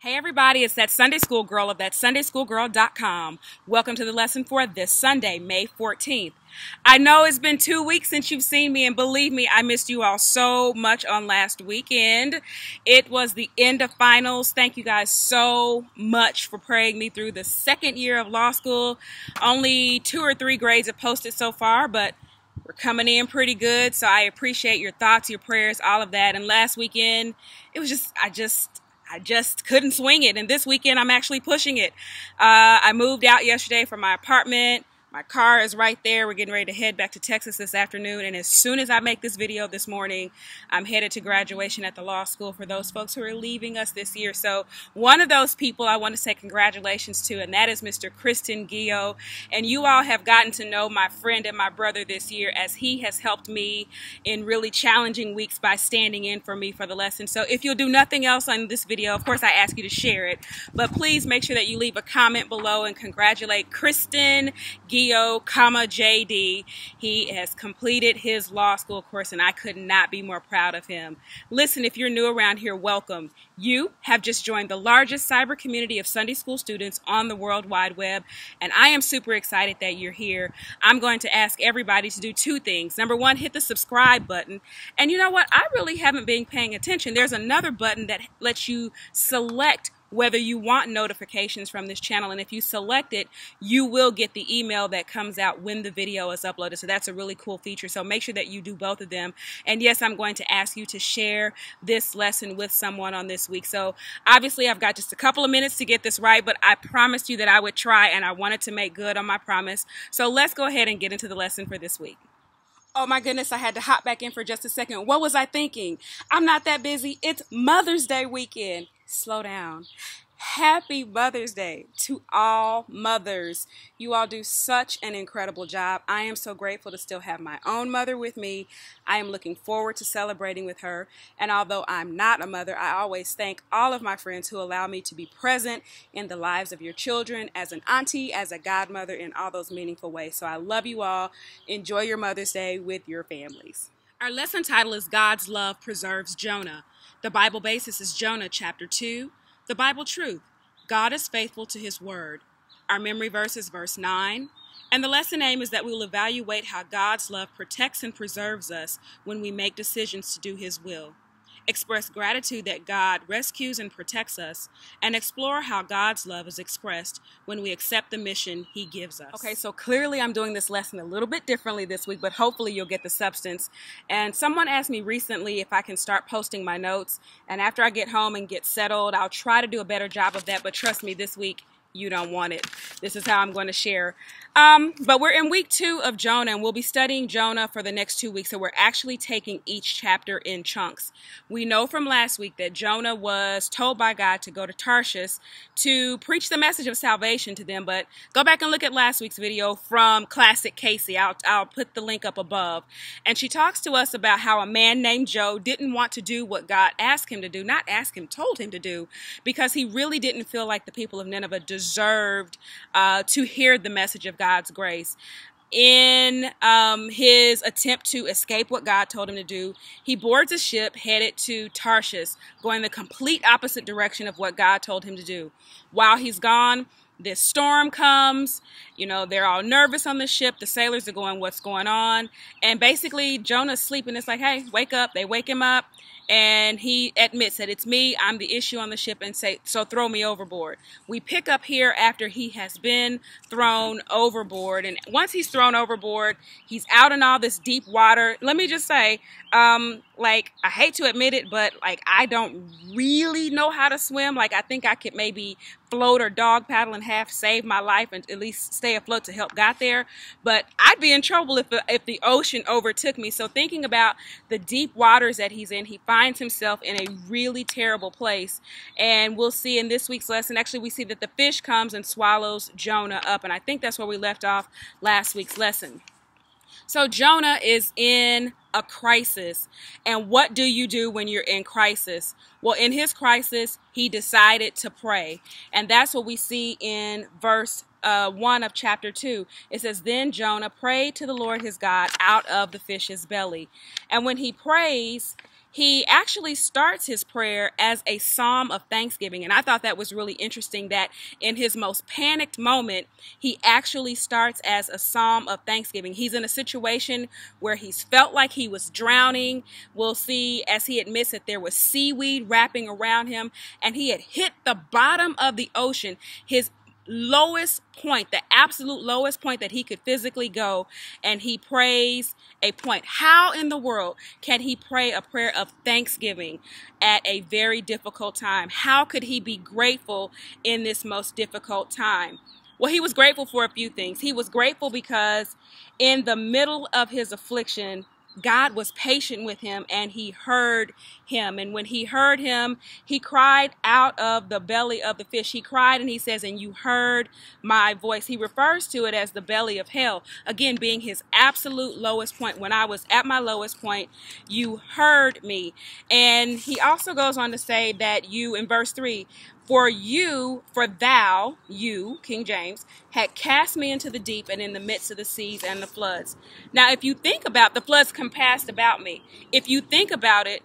Hey everybody, it's that Sunday School Girl of thatsundayschoolgirl.com. Welcome to the lesson for this Sunday, May 14th. I know it's been 2 weeks since you've seen me, and believe me, I missed you all so much on last weekend. It was the end of finals. Thank you guys so much for praying me through the second year of law school. Only 2 or 3 grades have posted so far, but we're coming in pretty good, so I appreciate your thoughts, your prayers, all of that. And last weekend, it was just, I just couldn't swing it. And this weekend, I'm actually pushing it. I moved out yesterday from my apartment. My car is right there. We're getting ready to head back to Texas this afternoon. And as soon as I make this video this morning, I'm headed to graduation at the law school for those folks who are leaving us this year. So one of those people I want to say congratulations to, and that is Mr. KRISTON GUILLOT. And you all have gotten to know my friend and my brother this year, as he has helped me in really challenging weeks by standing in for me for the lesson. So if you'll do nothing else on this video, of course I ask you to share it, but please make sure that you leave a comment below and congratulate KRISTON GUILLOT, JD. He has completed his law school course, and I could not be more proud of him. Listen, if you're new around here, welcome. You have just joined the largest cyber community of Sunday school students on the World Wide Web, and I am super excited that you're here. I'm going to ask everybody to do 2 things. Number 1, hit the subscribe button. And you know what? I really haven't been paying attention. There's another button that lets you select whether you want notifications from this channel, and if you select it, you will get the email that comes out when the video is uploaded. So that's a really cool feature. So make sure that you do both of them. And yes, I'm going to ask you to share this lesson with someone on this week. So obviously I've got just a couple of minutes to get this right, but I promised you that I would try, and I wanted to make good on my promise. So let's go ahead and get into the lesson for this week. Oh my goodness, I had to hop back in for just a second. What was I thinking? I'm not that busy. It's Mother's Day weekend. Slow down. Happy Mother's Day to all mothers. You all do such an incredible job. I am so grateful to still have my own mother with me. I am looking forward to celebrating with her. And although I'm not a mother, I always thank all of my friends who allow me to be present in the lives of your children, as an auntie, as a godmother, in all those meaningful ways. So I love you all. Enjoy your Mother's Day with your families. Our lesson title is God's Love Preserves Jonah. The Bible basis is Jonah chapter 2. The Bible truth: God is faithful to his word. Our memory verse is verse 9. And the lesson aim is that we will evaluate how God's love protects and preserves us when we make decisions to do his will. Express gratitude that God rescues and protects us, and explore how God's love is expressed when we accept the mission he gives us. Okay, so clearly I'm doing this lesson a little bit differently this week, but hopefully you'll get the substance. And someone asked me recently if I can start posting my notes, and after I get home and get settled, I'll try to do a better job of that, but trust me, this week you don't want it. This is how I'm going to share. But we're in week 2 of Jonah, and we'll be studying Jonah for the next 2 weeks. So we're actually taking each chapter in chunks. We know from last week that Jonah was told by God to go to Tarshish to preach the message of salvation to them. But go back and look at last week's video from Classic Casey. I'll put the link up above. And she talks to us about how a man named Joe didn't want to do what God asked him to do. Not asked him, told him to do, because he really didn't feel like the people of Nineveh deserved to hear the message of God's grace. In his attempt to escape what God told him to do, he boards a ship headed to Tarshish, going the complete opposite direction of what God told him to do. While he's gone, this storm comes. You know, they're all nervous on the ship. The sailors are going, what's going on? And basically Jonah's sleeping. It's like, hey, wake up. They wake him up, and he admits that it's me. I'm the issue on the ship, and say, so throw me overboard. We pick up here after he has been thrown overboard. And once he's thrown overboard, he's out in all this deep water. Let me just say, like, I hate to admit it, but like, I don't really know how to swim. Like, I think I could maybe float or dog paddle and half save my life and at least stay afloat to help get there. But I'd be in trouble if the ocean overtook me. So thinking about the deep waters that he's in, he finds himself in a really terrible place. And we'll see in this week's lesson, actually, we see that the fish comes and swallows Jonah up. And I think that's where we left off last week's lesson. So Jonah is in a crisis. And what do you do when you're in crisis? Well, in his crisis, he decided to pray. And that's what we see in verse 1 of chapter 2. It says, then Jonah prayed to the Lord his God out of the fish's belly. And when he prays, he actually starts his prayer as a psalm of thanksgiving. And I thought that was really interesting that in his most panicked moment, he actually starts as a psalm of thanksgiving. He's in a situation where he's felt like he was drowning. We'll see as he admits that there was seaweed wrapping around him and he had hit the bottom of the ocean, his lowest point, the absolute lowest point that he could physically go, and he prays a point. How in the world can he pray a prayer of thanksgiving at a very difficult time? How could he be grateful in this most difficult time? Well, he was grateful for a few things. He was grateful because in the middle of his affliction, God was patient with him and he heard him. And when he heard him, he cried out of the belly of the fish. He cried and he says, and you heard my voice. He refers to it as the belly of hell, again, being his absolute lowest point. When I was at my lowest point, you heard me. And he also goes on to say that you, in verse 3, for thou, you, King James, had cast me into the deep and in the midst of the seas and the floods. Now, if you think about the floods compassed about me, if you think about it,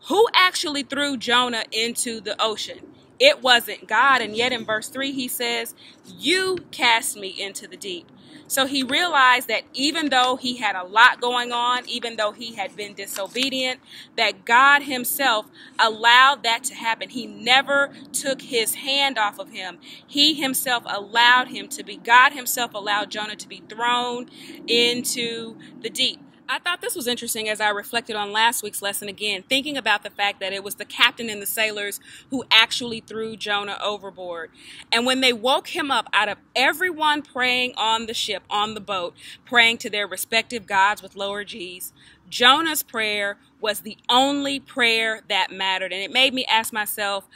who actually threw Jonah into the ocean? It wasn't God. And yet in verse 3, he says, you cast me into the deep. So he realized that even though he had a lot going on, even though he had been disobedient, that God himself allowed that to happen. He never took his hand off of him. He himself allowed him to be, God himself allowed Jonah to be thrown into the deep. I thought this was interesting as I reflected on last week's lesson again, thinking about the fact that it was the captain and the sailors who actually threw Jonah overboard. And when they woke him up, out of everyone praying on the ship, on the boat, praying to their respective gods with lower G's, Jonah's prayer was the only prayer that mattered. And it made me ask myself,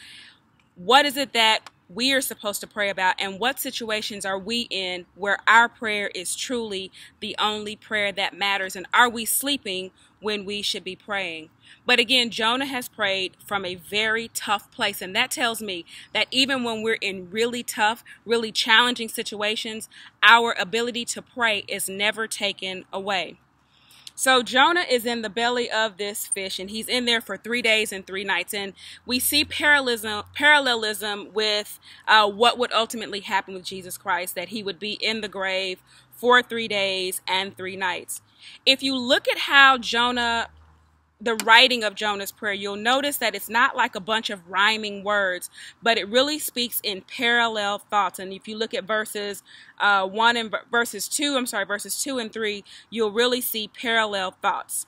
what is it that we are supposed to pray about, and what situations are we in where our prayer is truly the only prayer that matters, and are we sleeping when we should be praying? But again, Jonah has prayed from a very tough place, and that tells me that even when we're in really tough, really challenging situations, our ability to pray is never taken away. So Jonah is in the belly of this fish, and he's in there for 3 days and 3 nights. And we see parallelism with what would ultimately happen with Jesus Christ, that he would be in the grave for 3 days and 3 nights. If you look at how the writing of Jonah's prayer, you'll notice that it's not like a bunch of rhyming words, but it really speaks in parallel thoughts. And if you look at verses 2 and 3, you'll really see parallel thoughts.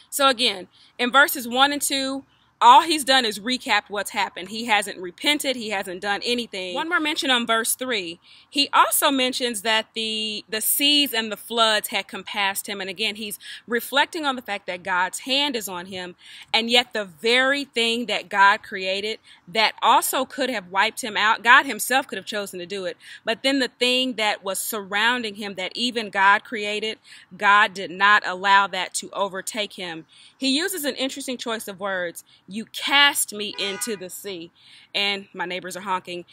So again, in verses 1 and 2, all he's done is recap what's happened. He hasn't repented. He hasn't done anything. One more mention on verse 3. He also mentions that the seas and the floods had compassed him. And again, he's reflecting on the fact that God's hand is on him. And yet the very thing that God created that also could have wiped him out, God himself could have chosen to do it. But then the thing that was surrounding him that even God created, God did not allow that to overtake him. He uses an interesting choice of words. You cast me into the sea. And my neighbors are honking.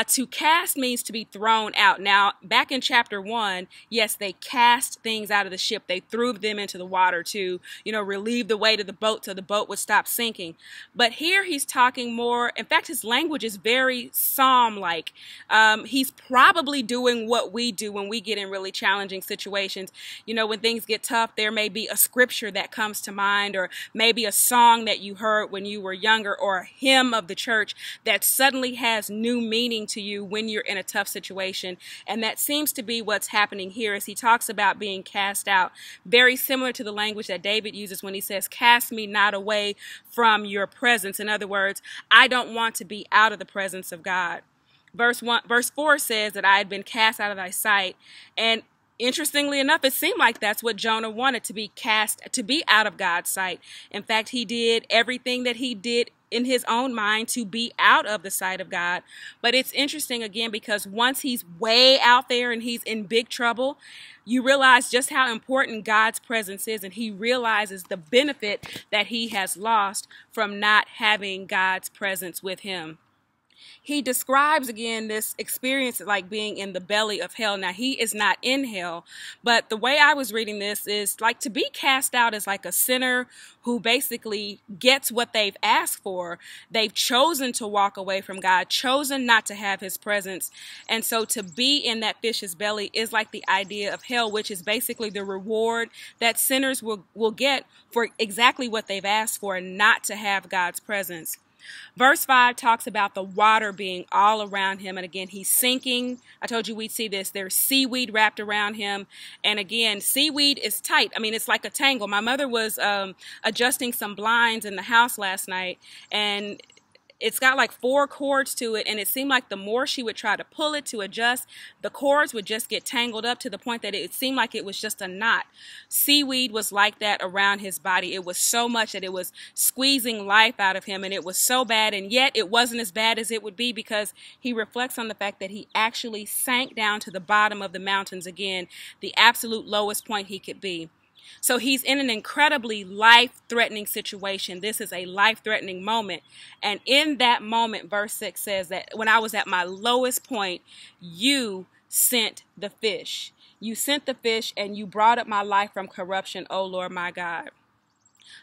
To cast means to be thrown out. Now, back in chapter 1, yes, they cast things out of the ship. They threw them into the water to, relieve the weight of the boat so the boat would stop sinking. But here he's talking more. In fact, his language is very psalm-like. He's probably doing what we do when we get in really challenging situations. When things get tough, there may be a scripture that comes to mind, or maybe a song that you heard when you were younger, or a hymn of the church that suddenly has new meaning to you when you're in a tough situation. And that seems to be what's happening here as he talks about being cast out. Very similar to the language that David uses when he says, cast me not away from your presence. In other words, I don't want to be out of the presence of God. Verse 4 says that I had been cast out of thy sight. And interestingly enough, it seemed like that's what Jonah wanted, to be cast, to be out of God's sight. In fact, he did everything that he did in his own mind to be out of the sight of God. But it's interesting again, because once he's way out there and he's in big trouble, you realize just how important God's presence is, and he realizes the benefit that he has lost from not having God's presence with him. he describes again this experience like being in the belly of hell. Now, he is not in hell, but the way I was reading this is like to be cast out is like a sinner who basically gets what they've asked for. They've chosen to walk away from God, chosen not to have his presence. And so to be in that fish's belly is like the idea of hell, which is basically the reward that sinners will get for exactly what they've asked for, not to have God's presence. Verse 5 talks about the water being all around him. And again, he's sinking. I told you we'd see this. There's seaweed wrapped around him. And again, seaweed is tight. I mean, it's like a tangle. My mother was adjusting some blinds in the house last night, and it's got like 4 cords to it, and it seemed like the more she would try to pull it to adjust, the cords would just get tangled up to the point that it seemed like it was just a knot. Seaweed was like that around his body. It was so much that it was squeezing life out of him, and it was so bad, and yet it wasn't as bad as it would be, because he reflects on the fact that he actually sank down to the bottom of the mountains again, the absolute lowest point he could be. So he's in an incredibly life-threatening situation. This is a life-threatening moment. And in that moment, verse 6 says that when I was at my lowest point, you sent the fish. You sent the fish, and you brought up my life from corruption, O Lord my God.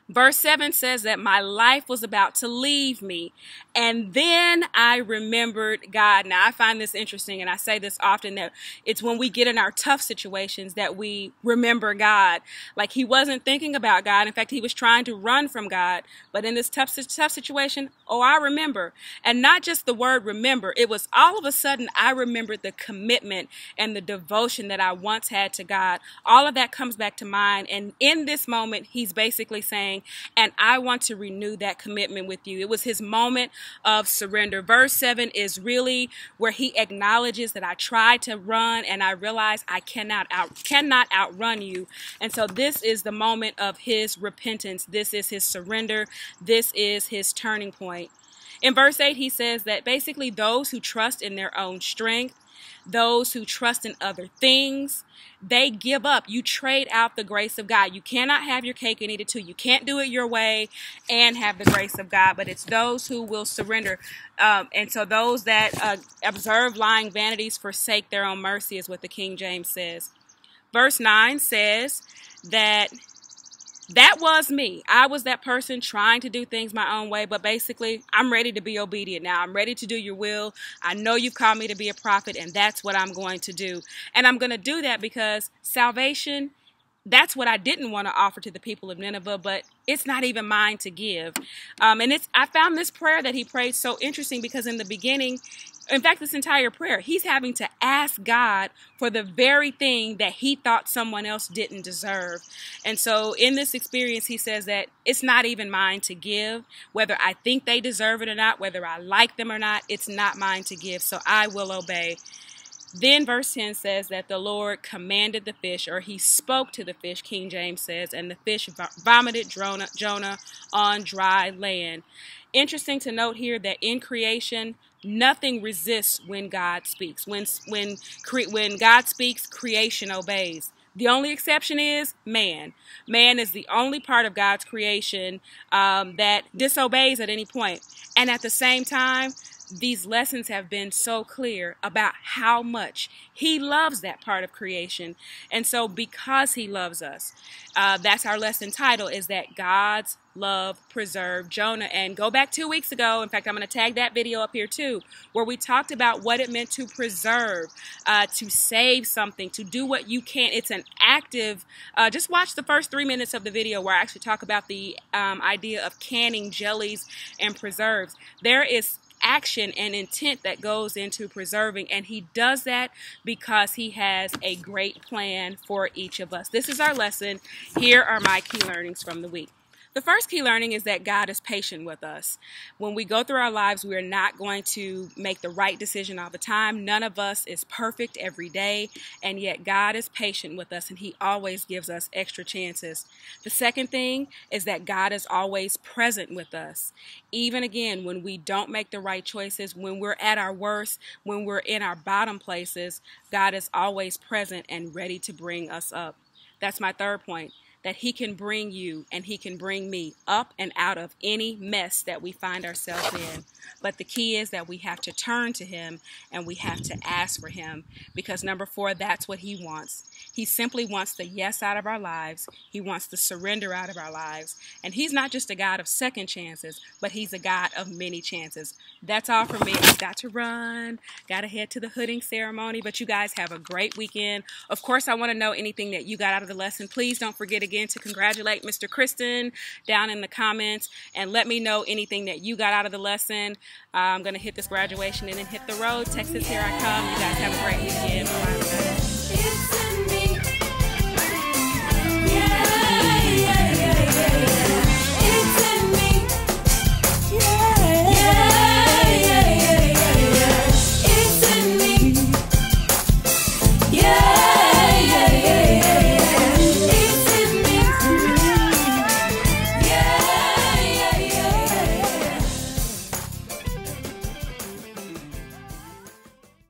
Verse 7 says that my life was about to leave me, and then I remembered God. Now, I find this interesting, and I say this often, that it's when we get in our tough situations that we remember God. Like, he wasn't thinking about God. In fact, he was trying to run from God. But in this tough situation, oh, I remember. And not just the word remember. It was all of a sudden I remembered the commitment and the devotion that I once had to God. All of that comes back to mind. And in this moment, he's basically saying, and I want to renew that commitment with you. It was his moment of surrender. Verse 7 is really where he acknowledges that I tried to run and I realized I cannot outrun you. And so this is the moment of his repentance. This is his surrender. This is his turning point. In verse 8, he says that basically those who trust in their own strength, those who trust in other things, they give up. You trade out the grace of God. You cannot have your cake and eat it too. You can't do it your way and have the grace of God, but it's those who will surrender. And so those that observe lying vanities forsake their own mercy is what the King James says. Verse 9 says that was me. I was that person trying to do things my own way, but basically, I'm ready to be obedient now. I'm ready to do your will. I know you've called me to be a prophet, and that's what I'm going to do. And I'm going to do that because salvation, that's what I didn't want to offer to the people of Nineveh, but it's not even mine to give. I found this prayer that he prayed so interesting because in the beginning, in fact, this entire prayer, he's having to ask God for the very thing that he thought someone else didn't deserve. And so in this experience, he says that it's not even mine to give. Whether I think they deserve it or not, whether I like them or not, it's not mine to give. So I will obey. Then verse 10 says that the Lord commanded the fish, or he spoke to the fish, King James says, and the fish vomited Jonah on dry land. Interesting to note here that in creation, nothing resists when God speaks. When God speaks, creation obeys. The only exception is man. Man is the only part of God's creation that disobeys at any point. And at the same time, these lessons have been so clear about how much he loves that part of creation. And so because he loves us, that's our lesson title, is that God's love preserved Jonah. And go back 2 weeks ago. In fact, I'm going to tag that video up here too, where we talked about what it meant to preserve, to save something, to do what you can. It's an active, just watch the first 3 minutes of the video where I actually talk about the idea of canning jellies and preserves. There is action and intent that goes into preserving, and he does that because he has a great plan for each of us. This is our lesson. Here are my key learnings from the week. The first key learning is that God is patient with us. When we go through our lives, we are not going to make the right decision all the time. None of us is perfect every day, and yet God is patient with us, and he always gives us extra chances. The second thing is that God is always present with us. Even again, when we don't make the right choices, when we're at our worst, when we're in our bottom places, God is always present and ready to bring us up. That's my third point, that he can bring you and he can bring me up and out of any mess that we find ourselves in. But the key is that we have to turn to him and we have to ask for him, because number 4, that's what he wants. He simply wants the yes out of our lives. He wants the surrender out of our lives. And he's not just a God of second chances, but he's a God of many chances. That's all for me. I've got to run. Got to head to the hooding ceremony. But you guys have a great weekend. Of course, I want to know anything that you got out of the lesson. Please don't forget again to congratulate Mr. KRISTON down in the comments. And let me know anything that you got out of the lesson. I'm going to hit this graduation and then hit the road. Texas, here I come. You guys have a great weekend. Bye-bye. Yeah.